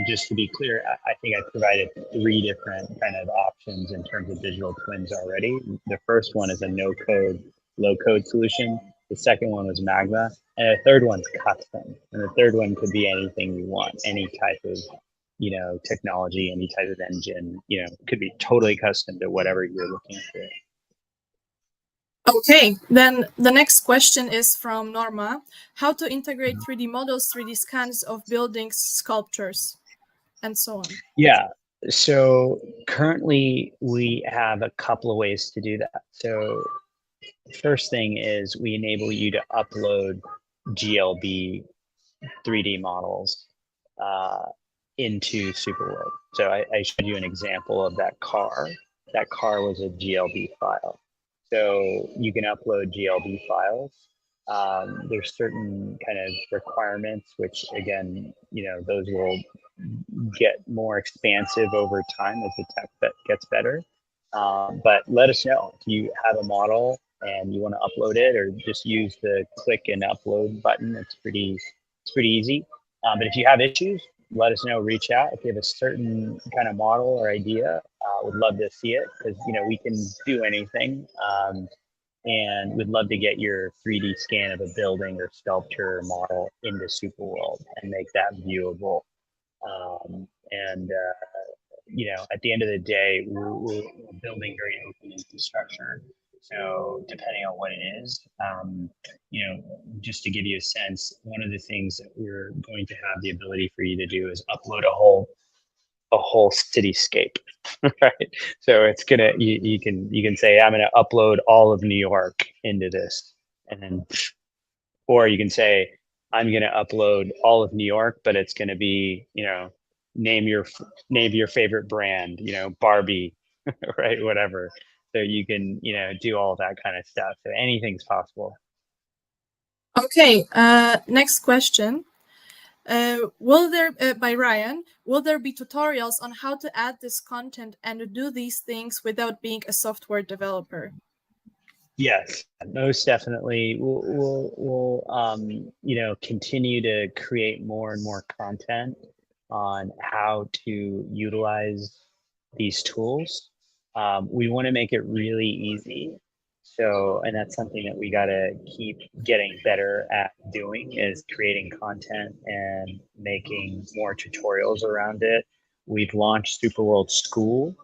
just to be clear, I think I provided 3 different kind of options in terms of digital twins already. The first one is a no-code, low-code solution. The second one was Magma, and the third one's custom. And the third one could be anything you want, any type of, technology, any type of engine. Could be totally custom to whatever you're looking for. Okay, then the next question is from Norma: how to integrate 3D models, 3D scans of buildings, sculptures, and so on? Yeah, so currently we have a couple of ways to do that. So first thing is we enable you to upload GLB 3D models into SuperWorld. So I showed you an example of that car. That car was a GLB file. So you can upload GLB files. There's certain kind of requirements, which again, those will get more expansive over time as the tech gets better. But let us know if you have a model and you want to upload it, or just use the click and upload button. It's pretty easy. But if you have issues, let us know. Reach out if you have a certain kind of model or idea. Would love to see it, because we can do anything. And we'd love to get your 3D scan of a building or sculpture or model into SuperWorld and make that viewable. At the end of the day, we're building very open infrastructure. So depending on what it is, just to give you a sense, one of the things that we're going to have the ability for you to do is upload a whole cityscape, right? So it's gonna, you can say, I'm gonna upload all of New York into this, and then, or you can say, I'm gonna upload all of New York, but it's gonna be, name your favorite brand, Barbie, right? Whatever. So you can, do all that kind of stuff. So anything's possible. Okay, next question. Will there, by Ryan, will there be tutorials on how to add this content and do these things without being a software developer? Yes, most definitely. We'll continue to create more and more content on how to utilize these tools. We want to make it really easy. So, and that's something that we got to keep getting better at doing, is creating content and making more tutorials around it. We've launched SuperWorld School,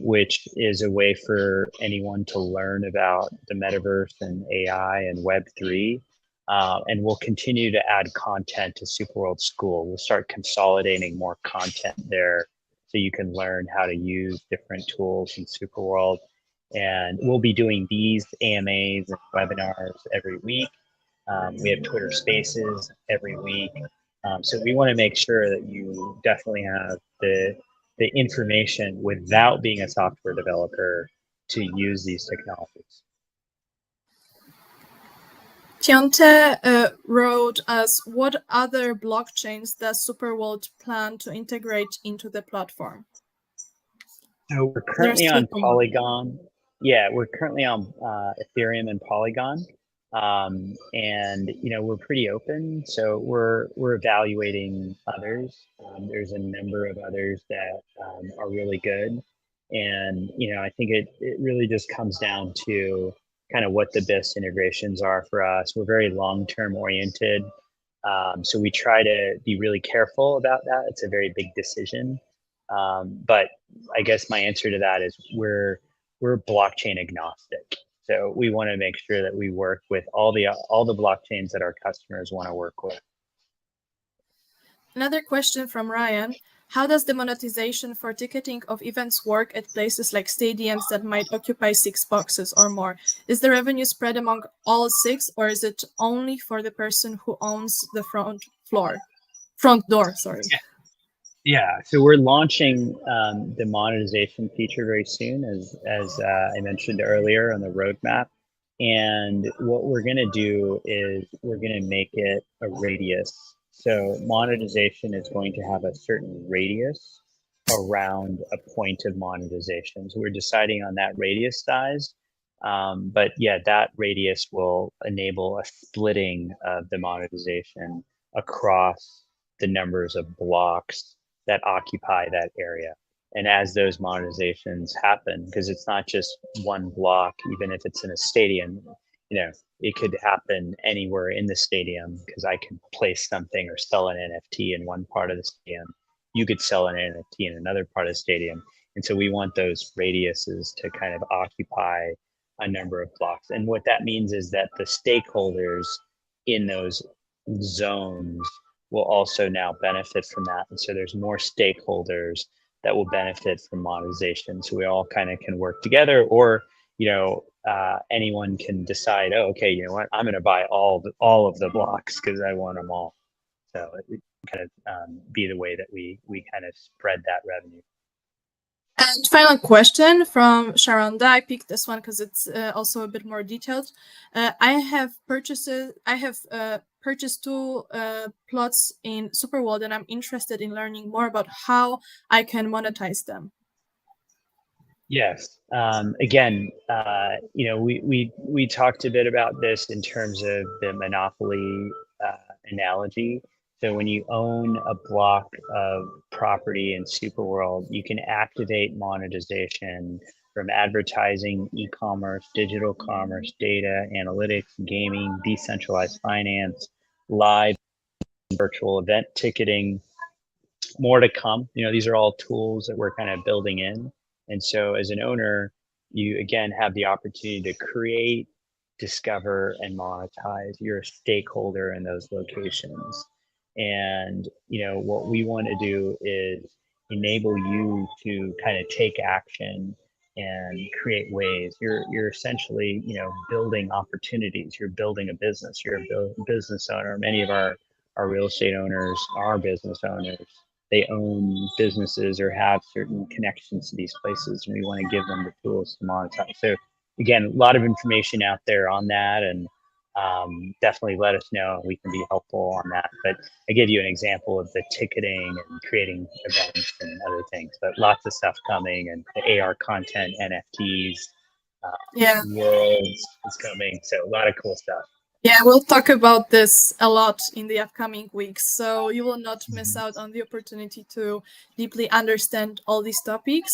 which is a way for anyone to learn about the metaverse and AI and Web3. And we'll continue to add content to SuperWorld School. We'll start consolidating more content there so you can learn how to use different tools in SuperWorld. And we'll be doing these AMAs and webinars every week. We have Twitter Spaces every week. So we want to make sure that you definitely have the information without being a software developer to use these technologies. Tiante wrote us, what other blockchains does SuperWorld plan to integrate into the platform? So we're currently on Polygon. Yeah, we're currently on Ethereum and Polygon. And we're pretty open, so we're evaluating others. There's a number of others that are really good, and I think it really just comes down to kind of what the best integrations are for us. We're very long-term oriented, so we try to be really careful about that. It's a very big decision, but I guess my answer to that is we're blockchain agnostic. So we want to make sure that we work with all the blockchains that our customers want to work with. Another question from Ryan. How does the monetization for ticketing of events work at places like stadiums that might occupy 6 boxes or more? Is the revenue spread among all 6, or is it only for the person who owns the front door? Yeah, so we're launching the monetization feature very soon, as I mentioned earlier on the roadmap. And what we're going to do is we're going to make it a radius. So monetization is going to have a certain radius around a point of monetization. So we're deciding on that radius size. But yeah, that radius will enable a splitting of the monetization across the numbers of blocks that occupy that area. And as those monetizations happen, because it's not just one block, even if it's in a stadium, it could happen anywhere in the stadium, because I could place something or sell an NFT in one part of the stadium. You could sell an NFT in another part of the stadium. And so we want those radiuses to kind of occupy a number of blocks. And what that means is that the stakeholders in those zones will also now benefit from that. And so there's more stakeholders that will benefit from monetization. So we all kind of can work together, or, anyone can decide, oh, okay, you know what, I'm going to buy all of the blocks because I want them all. So it kind of be the way that we kind of spread that revenue. And final question from Sharonda. I picked this one because it's also a bit more detailed. I have purchased 2 plots in SuperWorld, and I'm interested in learning more about how I can monetize them. Yes. Again, we talked a bit about this in terms of the monopoly analogy. So when you own a block of property in SuperWorld, you can activate monetization from advertising, e-commerce, digital commerce, data, analytics, gaming, decentralized finance, live and virtual event ticketing. More to come. These are all tools that we're kind of building in. And so as an owner, you again have the opportunity to create, discover, and monetize. You're a stakeholder in those locations. And what we want to do is enable you to kind of take action and create ways. You're essentially building opportunities. You're building a business. You're a business owner. Many of our real estate owners are business owners. They own businesses or have certain connections to these places, and we want to give them the tools to monetize. So again, a lot of information out there on that, and definitely let us know. We can be helpful on that. But I gave you an example of the ticketing and creating events and other things, but lots of stuff coming, and the AR content, NFTs, Yeah. worlds is coming. So a lot of cool stuff. Yeah, we'll talk about this a lot in the upcoming weeks, so you will not miss out on the opportunity to deeply understand all these topics.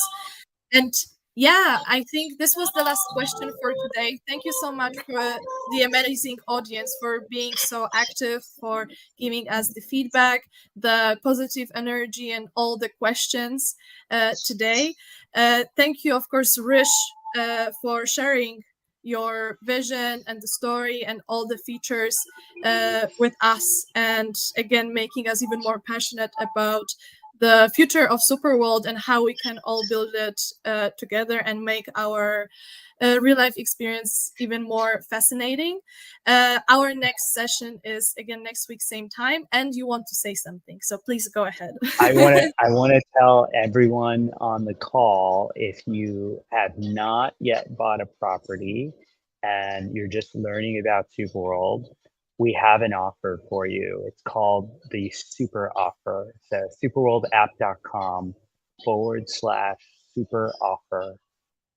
And yeah, I think this was the last question for today. Thank you so much for the amazing audience for being so active, for giving us the feedback, the positive energy, and all the questions today. Thank you, of course, Hrish, for sharing your vision and the story and all the features with us, and again making us even more passionate about the future of SuperWorld and how we can all build it together and make our real life experience even more fascinating. Our next session is again next week, same time, and you want to say something, so please go ahead. I want to tell everyone on the call, if you have not yet bought a property and you're just learning about SuperWorld, we have an offer for you. It's called the Super Offer. So superworldapp.com/super offer.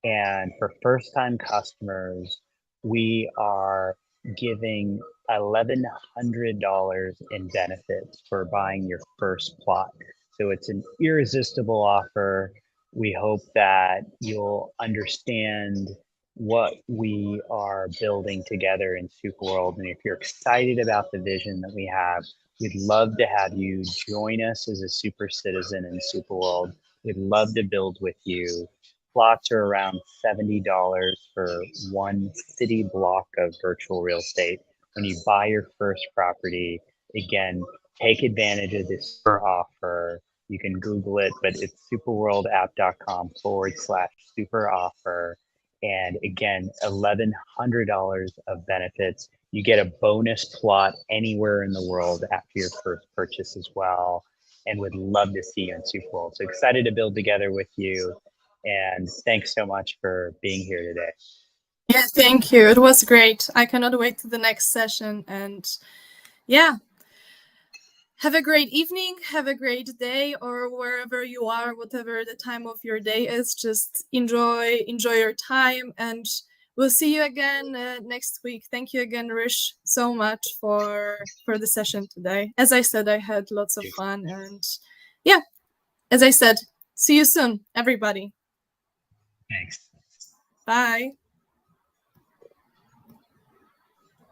And for first time customers, we are giving $1,100 in benefits for buying your first plot. So it's an irresistible offer. We hope that you'll understand what we are building together in SuperWorld. And if you're excited about the vision that we have, we'd love to have you join us as a super citizen in SuperWorld. We'd love to build with you. Plots are around $70 for one city block of virtual real estate. When you buy your first property, again, take advantage of this super offer. You can Google it, but it's superworldapp.com/super offer. And again, $1,100 of benefits. You get a bonus plot anywhere in the world after your first purchase as well. And would love to see you in SuperWorld. So excited to build together with you. And thanks so much for being here today. Yeah, thank you. It was great. I cannot wait to the next session. And yeah, have a great evening, have a great day, or wherever you are, whatever the time of your day is, just enjoy your time, and we'll see you again next week. Thank you again, Hrish, so much for the session today. As I said, I had lots of fun, and yeah, as I said, see you soon, everybody. Thanks. Bye.